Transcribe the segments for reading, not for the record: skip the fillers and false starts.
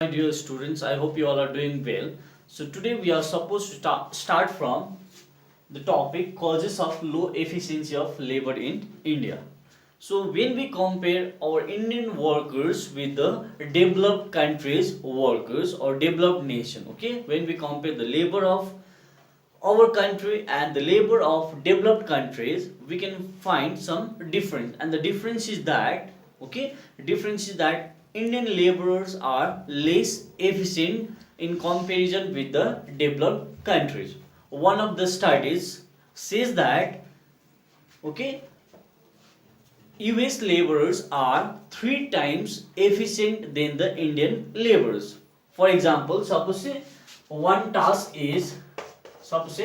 My dear students, I hope you all are doing well. So today we are supposed to start from the topic causes of low efficiency of labor in India. So when we compare our Indian workers with the developed countries workers or developed nation, okay, when we compare the labor of our country and the labor of developed countries, we can find some difference, and the difference is that, okay, difference is that Indian laborers are less efficient in comparison with the developed countries. One of the studies says that, okay, US laborers are 3 times efficient than the Indian laborers. For example, one task is suppose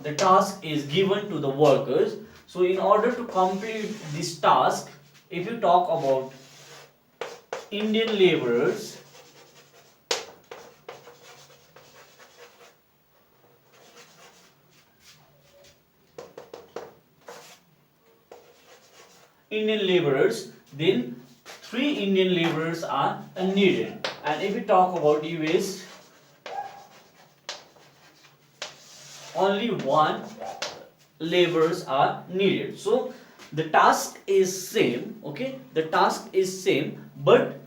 the task is given to the workers. So in order to complete this task, if you talk about Indian laborers, then 3 Indian laborers are needed. And if we talk about US, only 1 laborers are needed. So the task is same, okay, the task is same, but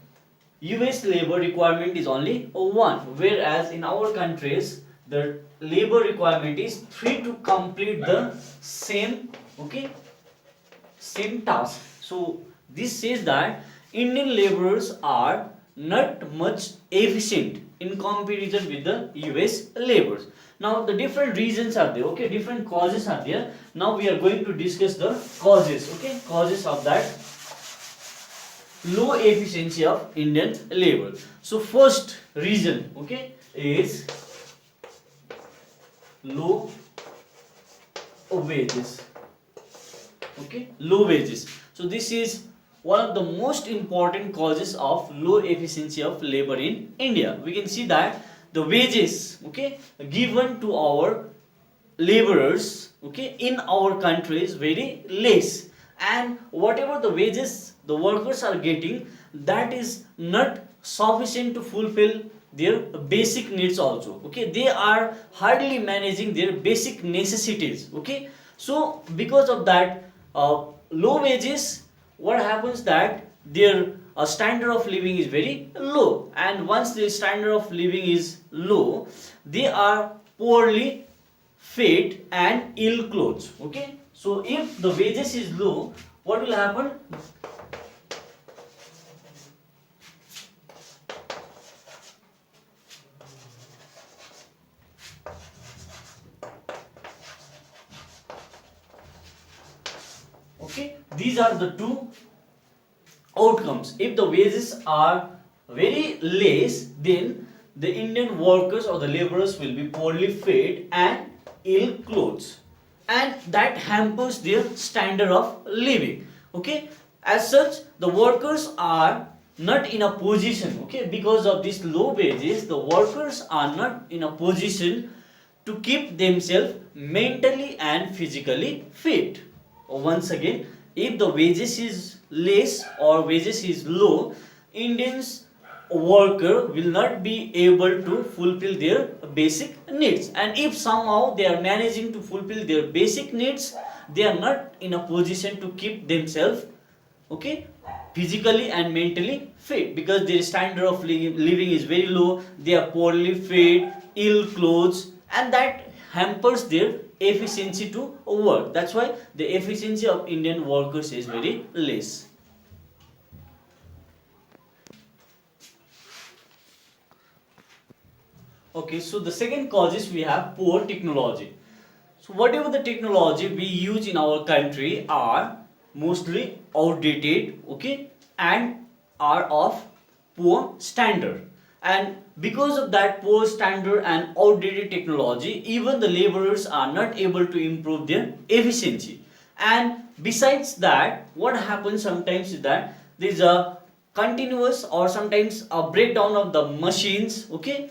US labor requirement is only 1, whereas in our countries the labor requirement is 3 to complete the same, okay, same task. So this says that Indian laborers are not much efficient in comparison with the US laborers. Now the different reasons are there, okay, different causes are there. Now we are going to discuss the causes, okay, causes of that low efficiency of Indian labor. So first reason, okay, is low wages, okay, low wages. So this is one of the most important causes of low efficiency of labor in India. We can see that the wages, okay, given to our laborers, okay, in our country is very less, and whatever the wages the workers are getting, that is not sufficient to fulfill their basic needs also, okay, they are hardly managing their basic necessities, okay. So because of that low wages, what happens that their standard of living is very low, and once the standard of living is low, they are poorly fed and ill clothes, okay. So if the wages is low, what will happen? Okay, these are the two outcomes. If the wages are very less, then the Indian workers or the laborers will be poorly fed and ill clothes, and that hampers their standard of living, okay. As such, the workers are not in a position, okay, because of these low wages, the workers are not in a position to keep themselves mentally and physically fit. Once again, if the wages is less or wages is low, Indians worker will not be able to fulfill their basic needs, and if somehow they are managing to fulfill their basic needs, they are not in a position to keep themselves, okay, physically and mentally fit, because their standard of living is very low, they are poorly fed, ill clothes, and that hampers their efficiency to work. That's why the efficiency of Indian workers is very less. Okay, so the second cause is we have poor technology. So whatever the technology we use in our country are mostly outdated, okay, and are of poor standard. And because of that poor standard and outdated technology, even the laborers are not able to improve their efficiency. And besides that, what happens sometimes is that there is a continuous or sometimes a breakdown of the machines, okay,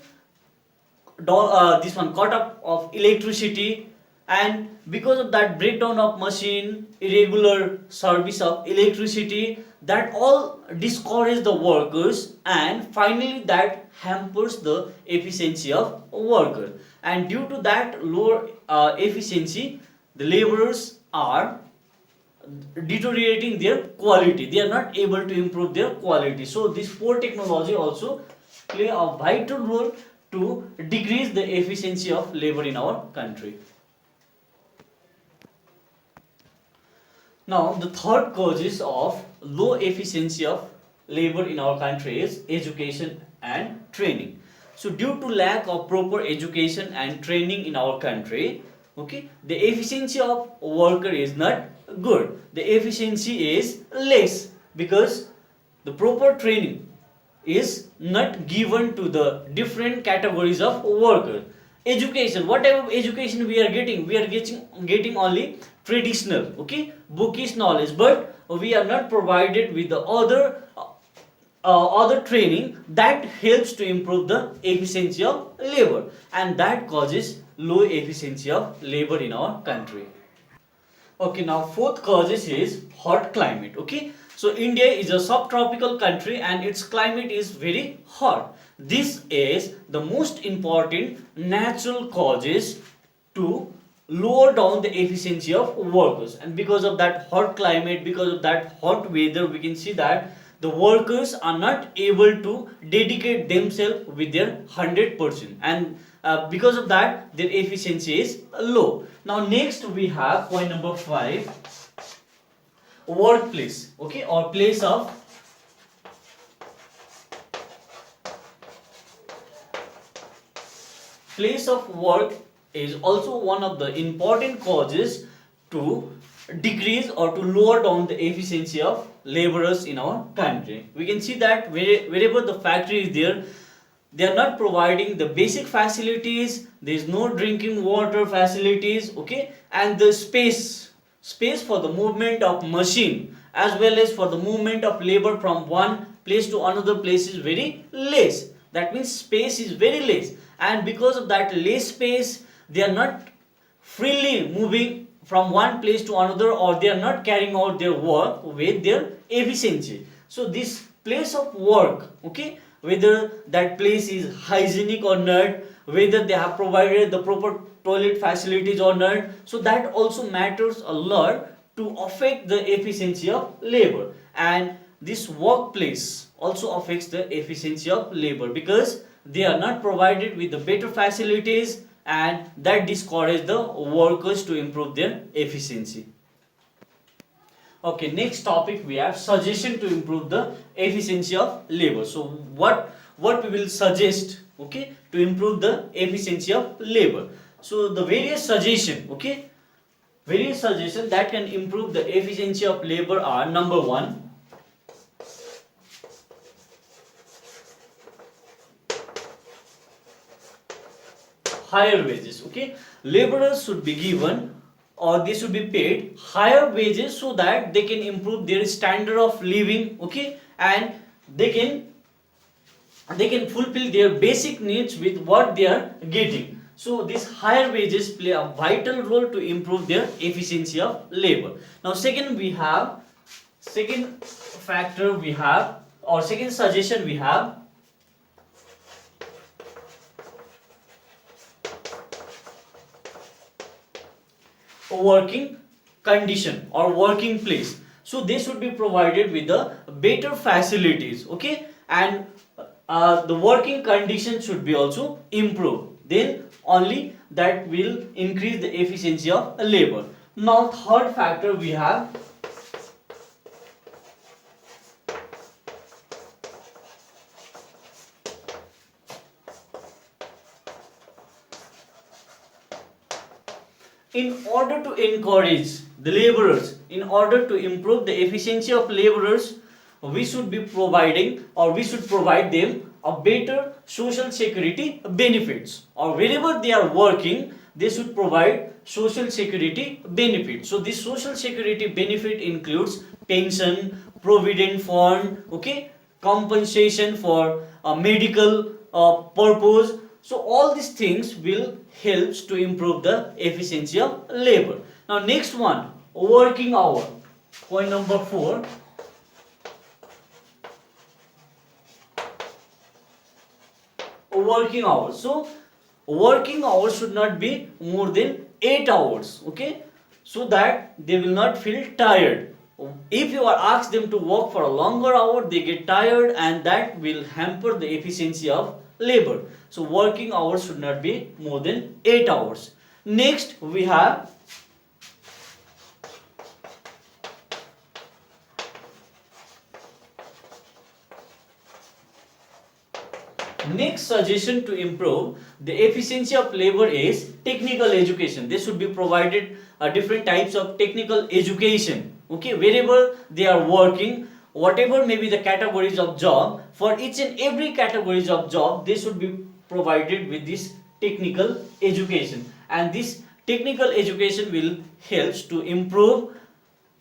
this one cut up of electricity, and because of that breakdown of machine, irregular service of electricity, that all discourage the workers, and finally that hampers the efficiency of worker, and due to that lower efficiency, the laborers are deteriorating their quality, they are not able to improve their quality. So this poor technology also play a vital role to decrease the efficiency of labor in our country. Now, the third causes of low efficiency of labor in our country is education and training. So, due to lack of proper education and training in our country, okay, the efficiency of worker is not good. The efficiency is less because the proper training is not given to the different categories of workers. Education, whatever education we are getting, we are getting only traditional, okay, bookish knowledge, but we are not provided with the other training that helps to improve the efficiency of labor, and that causes low efficiency of labor in our country. Okay, now fourth causes is hot climate. Okay, so India is a subtropical country and its climate is very hot. This is the most important natural causes to lower down the efficiency of workers, and because of that hot climate, because of that hot weather, we can see that the workers are not able to dedicate themselves with their 100%, and because of that their efficiency is low. Now next we have point number 5, workplace, okay, or place of work is also one of the important causes to decrease or to lower down the efficiency of laborers in our country. We can see that wherever the factory is there, they are not providing the basic facilities, there is no drinking water facilities, okay, and the space for the movement of machine as well as for the movement of labor from one place to another place is very less. That means space is very less, and because of that less space, they are not freely moving from one place to another, or they are not carrying out their work with their efficiency. So this place of work, okay, whether that place is hygienic or not, whether they have provided the proper toilet facilities or not, so that also matters a lot to affect the efficiency of labor. And this workplace also affects the efficiency of labor because they are not provided with the better facilities, and that discourages the workers to improve their efficiency. Okay, next topic we have suggestion to improve the efficiency of labor. So what we will suggest, okay, to improve the efficiency of labor. So the various suggestion, okay, various suggestions that can improve the efficiency of labor are: number 1, higher wages. Okay, laborers should be given or they should be paid higher wages so that they can improve their standard of living, okay, and they can fulfill their basic needs with what they are getting. So these higher wages play a vital role to improve their efficiency of labor. Now second factor we have, or second suggestion we have, working condition or working place. So they should be provided with the better facilities, okay, and the working condition should be also improved, then only that will increase the efficiency of labor. Now third factor we have in order to encourage the laborers, in order to improve the efficiency of laborers, we should be providing or we should provide them a better social security benefits, or wherever they are working they should provide social security benefits. So this social security benefit includes pension, provident fund, okay, compensation for medical purpose. So all these things will helps to improve the efficiency of labor. Now next one, working hour. Point number 4. Working hours. So working hours should not be more than 8 hours, okay, so that they will not feel tired. If you are asked them to work for a longer hour, they get tired, and that will hamper the efficiency of labor. So working hours should not be more than 8 hours. Next we have next suggestion to improve the efficiency of labor is technical education. They should be provided different types of technical education, okay, wherever they are working, whatever may be the categories of job, for each and every categories of job they should be provided with this technical education, and this technical education will helps to improve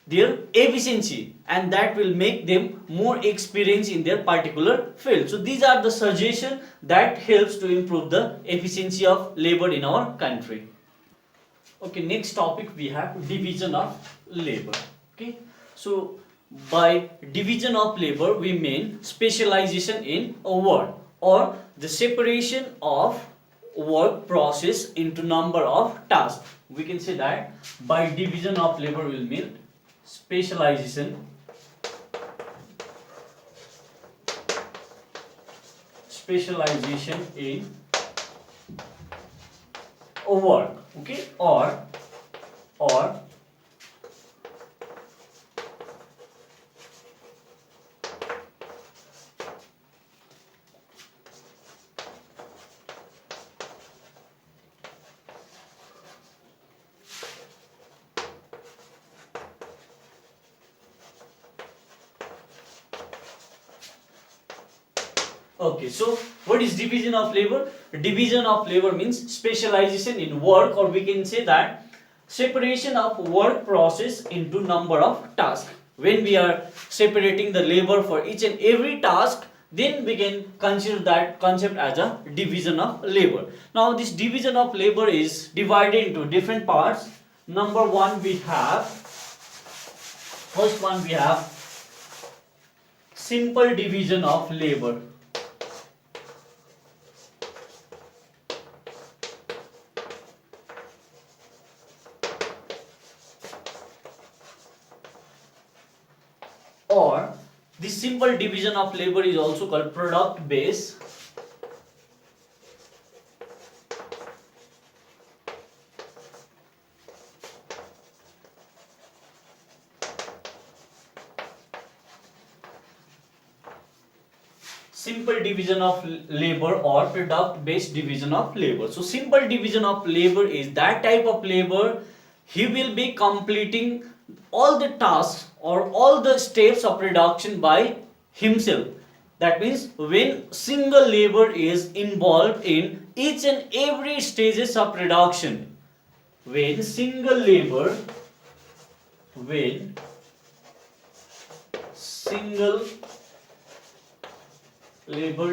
their efficiency, and that will make them more experienced in their particular field. So these are the suggestions that helps to improve the efficiency of labor in our country. Okay, next topic we have division of labor. Okay, so by division of labor we mean specialization in a work, or the separation of work process into number of tasks. We can say that by division of labor will mean specialization in a work, okay, or okay. So what is division of labor? Division of labor means specialization in work, or we can say that separation of work process into number of tasks. When we are separating the labor for each and every task, then we can consider that concept as a division of labor. Now this division of labor is divided into different parts. Number 1 we have, first one we have simple division of labor. Or this simple division of labor is also called product based simple division of labor or product based division of labor. So simple division of labor is that type of labor he will be completing all the tasks or all the steps of production by himself. That means when single labor is involved in each and every stages of production, when single labor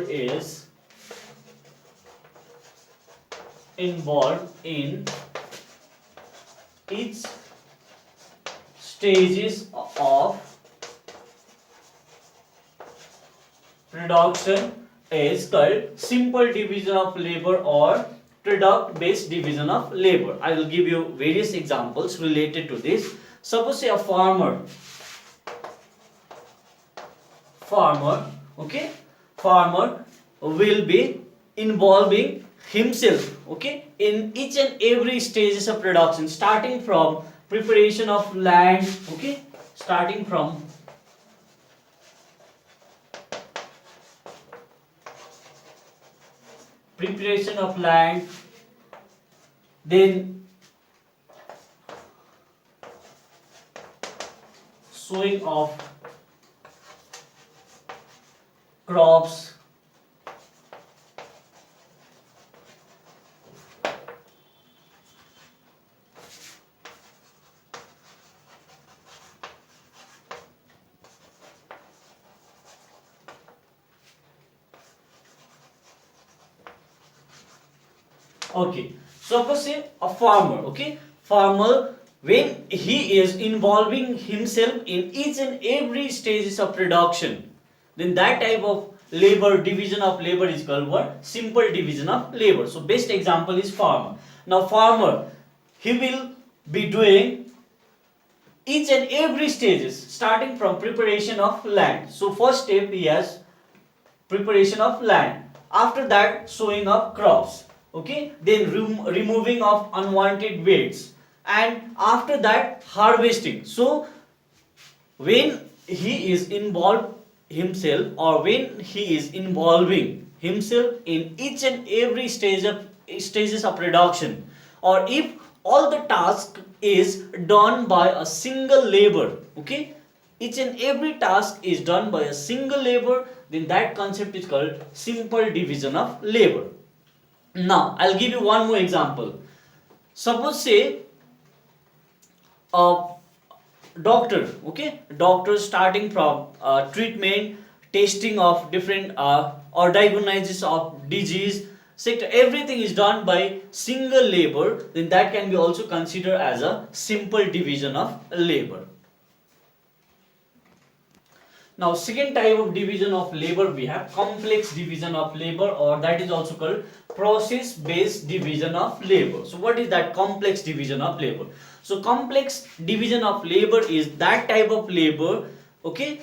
is involved in each stages of production is called simple division of labor or product based division of labor. I will give you various examples related to this. Suppose say a farmer, okay, farmer will be involving himself, okay, in each and every stages of production, starting from preparation of land, okay, starting from preparation of land, then sowing of crops, Okay, suppose say a farmer, okay, farmer when he is involving himself in each and every stages of production, then that type of labor, division of labor is called what? Simple division of labor. So best example is farmer. Now farmer, he will be doing each and every stages starting from preparation of land. So first step he has preparation of land, after that sowing of crops, okay, then removing of unwanted weeds, and after that harvesting. So when he is involved himself, or when he is involving himself in each and every stage of stages of production, or if all the task is done by a single labor, okay, each and every task is done by a single labor, then that concept is called simple division of labor. Now I'll give you one more example. Suppose say a doctor, okay, doctor starting from treatment, testing of different or diagnosis of disease sector, everything is done by single labor, then that can be also considered as a simple division of labor. Now second type of division of labor we have complex division of labor, or that is also called process based division of labor. So what is that complex division of labor? So complex division of labor is that type of labor, okay,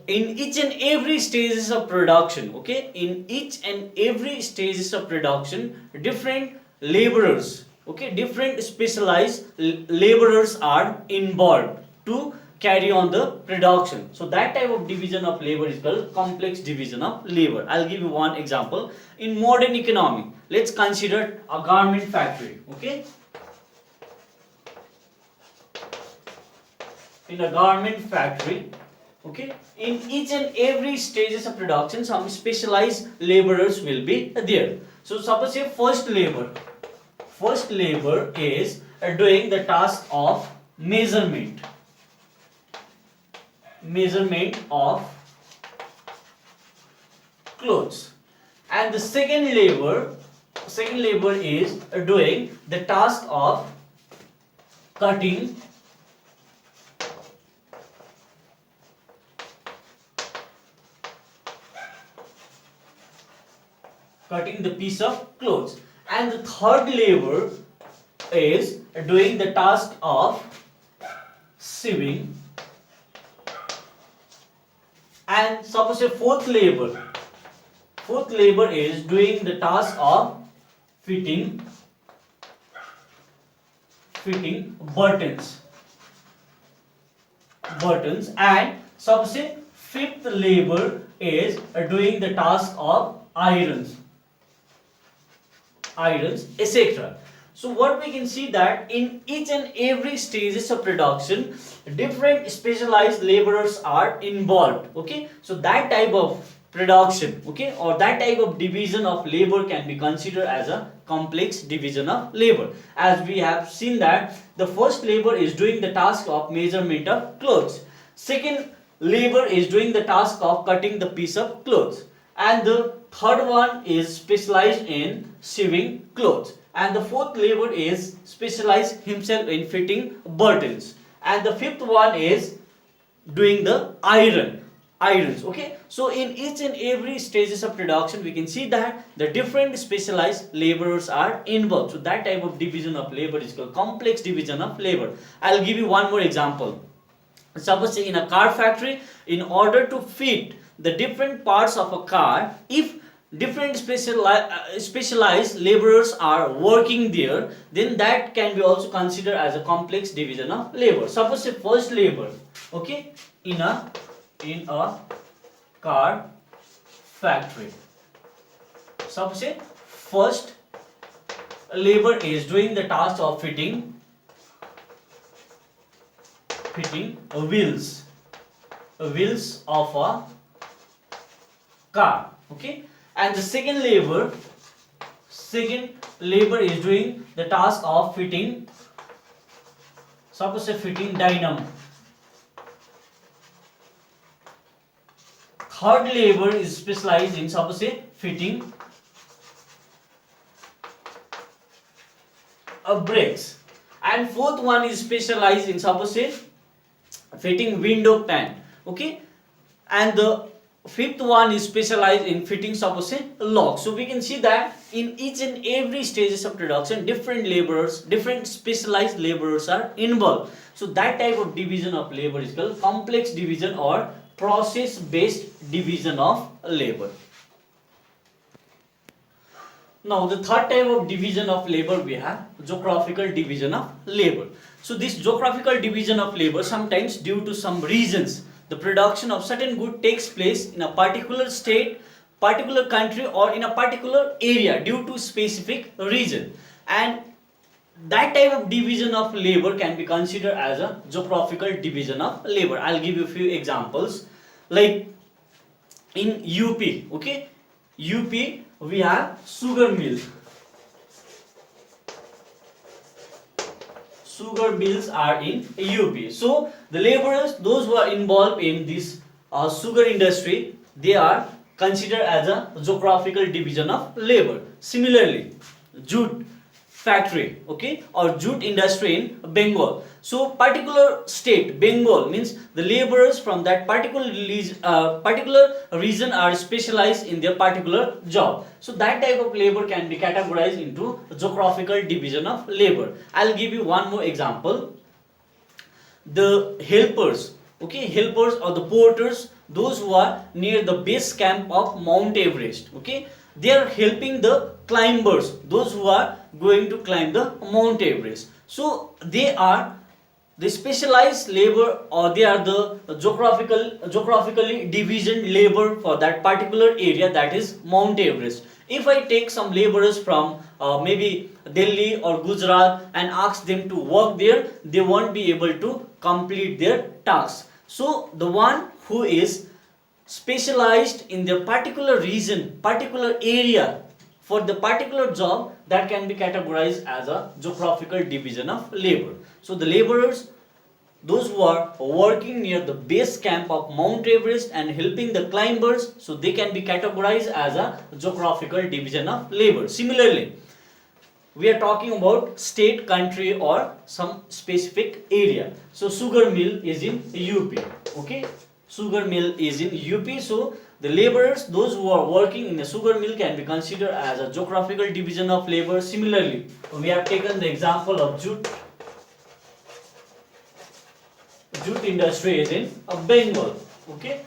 in each and every stages of production, okay, in each and every stages of production, different laborers, okay, different specialized laborers are involved to carry on the production. So that type of division of labor is called complex division of labor. I'll give you one example. In modern economy, let's consider a garment factory, okay. In a garment factory, okay, in each and every stages of production, some specialized laborers will be there. So suppose say first labor is doing the task of measurement of clothes, and the second labor is doing the task of cutting the piece of clothes, and the third labor is doing the task of sewing, and suppose a fourth labor is doing the task of fitting buttons, and suppose a fifth labor is doing the task of irons, etc. So what we can see that in each and every stages of production, different specialized laborers are involved, okay. So that type of production, okay, or that type of division of labor can be considered as a complex division of labor. As we have seen that the first labor is doing the task of measurement of clothes, second labor is doing the task of cutting the piece of clothes, and the third one is specialized in sewing clothes, and the fourth labor is specialized himself in fitting buttons, and the fifth one is doing the irons, okay. So in each and every stages of production, we can see that the different specialized laborers are involved. So that type of division of labor is called complex division of labor. I'll give you one more example. Suppose in a car factory, in order to fit the different parts of a car, if different specialized laborers are working there, then that can be also considered as a complex division of labor. Suppose a first labor, okay, in a car factory, suppose a first labor is doing the task of fitting wheels of a car, okay, and the second labor is doing the task of fitting, suppose a fitting dynamo, third labor is specialized in, suppose a fitting brakes. And fourth one is specialized in, suppose say, fitting window pane. Okay, and the fifth one is specialized in fitting, suppose say, lock. So we can see that in each and every stages of production, different laborers, different specialized laborers are involved. So that type of division of labor is called complex division or process based division of labor. Now the third type of division of labor we have geographical division of labor. So this geographical division of labor, sometimes due to some reasons, the production of certain good takes place in a particular state, particular country, or in a particular area due to specific region, and that type of division of labor can be considered as a geographical division of labor. I'll give you a few examples. Like in UP, okay, UP we have sugar mill. Sugar mills are in UP. So the laborers, those who are involved in this sugar industry, they are considered as a geographical division of labor. Similarly, jute factory, okay, or jute industry in Bengal. So particular state, Bengal, means the laborers from that particular region are specialized in their particular job. So that type of labor can be categorized into geographical division of labor. I'll give you one more example. The helpers, okay, helpers or the porters, those who are near the base camp of Mount Everest, okay, they are helping the climbers, those who are going to climb the Mount Everest. So they are the specialized labor, or they are the geographically division labor for that particular area, that is Mount Everest. If I take some laborers from maybe Delhi or Gujarat and ask them to work there, they won't be able to complete their tasks. So the one who is specialized in their particular region, particular area for the particular job, that can be categorized as a geographical division of labor. So the laborers, those who are working near the base camp of Mount Everest and helping the climbers, so they can be categorized as a geographical division of labor. Similarly, we are talking about state, country, or some specific area. So sugar mill is in UP, okay, sugar mill is in UP. So the laborers, those who are working in the sugar mill, can be considered as a geographical division of labor. Similarly, we have taken the example of jute industry is in Bengal, okay,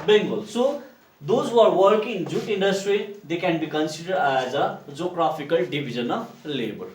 Bengal. So those who are working in jute industry, they can be considered as a geographical division of labor.